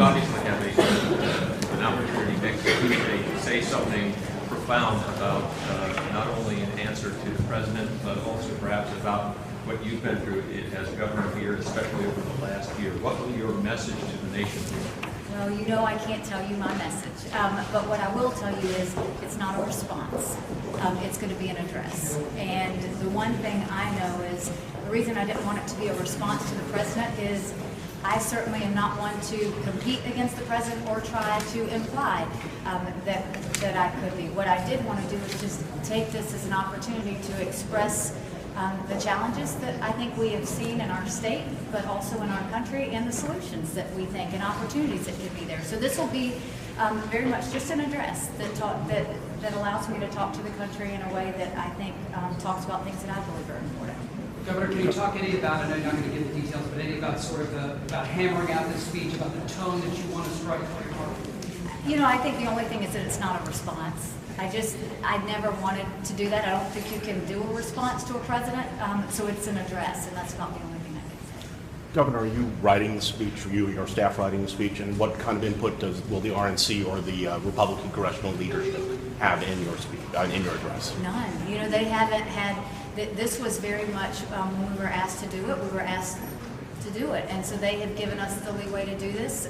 obviously have an opportunity next Tuesday to say something profound about not only in answer to the president, but also perhaps about what you've been through as governor here, especially over the last year. What will your message to the nation be? Well, you know I can't tell you my message, but what I will tell you is it's not a response. It's going to be an address. And the one thing I know is the reason I didn't want it to be a response to the president is I certainly am not one to compete against the president or try to imply that I could be. What I did want to do is just take this as an opportunity to express the challenges that I think we have seen in our state, but also in our country, and the solutions that we think and opportunities that could be there. So this will be very much just an address that allows me to talk to the country in a way that I think talks about things that I believe are important. Governor, can you talk any about, I know you're not going to give the details, but any about sort of about hammering out this speech, about the tone that you want to strike for your party? You know, I think the only thing is that it's not a response. I never wanted to do that. I don't think you can do a response to a president, so it's an address, and that's not the only thing I can say. Governor, are you writing the speech, or you or your staff writing the speech, and what kind of input will the RNC or the Republican congressional leadership have in your speech, in your address? None. You know, they haven't had. This was very much when we were asked to do it. We were asked to do it, and so they have given us the leeway to do this.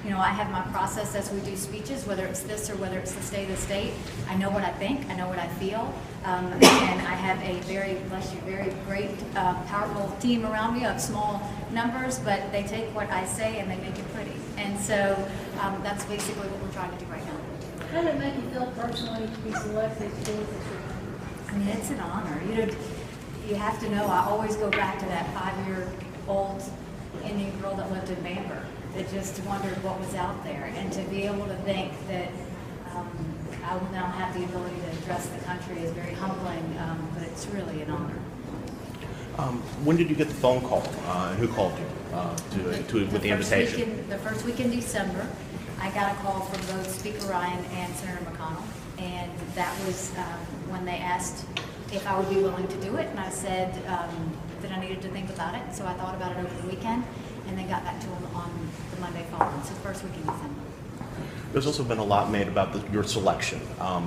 You know, I have my process as we do speeches, whether it's this or whether it's the state of the state. I know what I think, I know what I feel, and I have a very great, powerful team around me of small numbers, but they take what I say and they make it pretty. And so that's basically what we're trying to do right now. How did it make you feel personally to be selected to do this? I mean, it's an honor. You know, you have to know, I always go back to that 5-year-old Indian girl that lived in Bamberg that just wondered what was out there. And to be able to think that I will now have the ability to address the country is very humbling, but it's really an honor. When did you get the phone call, and who called you with the invitation? The first week in December, I got a call from both Speaker Ryan and Senator McConnell, and that was when they asked if I would be willing to do it, and I said that I needed to think about it. So I thought about it over the weekend, and then got back to them on the Monday following, so the first week in December. There's also been a lot made about your selection,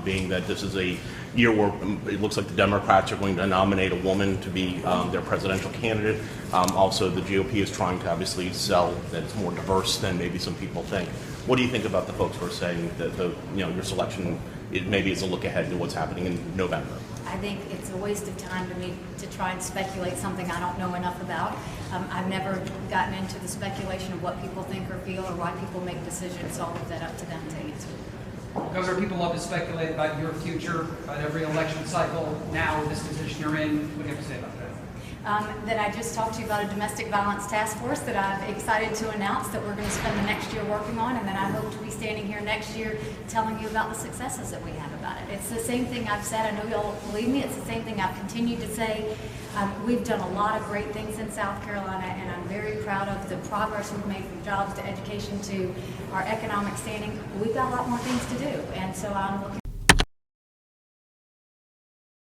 being that this is a year where it looks like the Democrats are going to nominate a woman to be their presidential candidate. Also, the GOP is trying to obviously sell that it's more diverse than maybe some people think. What do you think about the folks who are saying that your selection maybe is a look ahead to what's happening in November? I think it's a waste of time to me to try and speculate something I don't know enough about. I've never gotten into the speculation of what people think or feel or why people make decisions, so I'll leave that up to them to answer. Governor, people love to speculate about your future, about every election cycle. Now, this position you're in, what do you have to say about that? That I just talked to you about a domestic violence task force that I'm excited to announce that we're going to spend the next year working on, and then I hope to be standing here next year telling you about the successes that we have about it. It's the same thing I've said. I know y'all believe me. It's the same thing I've continued to say. We've done a lot of great things in South Carolina, and I'm very proud of the progress we've made from jobs to education to our economic standing. We've got a lot more things to do, and so I'm looking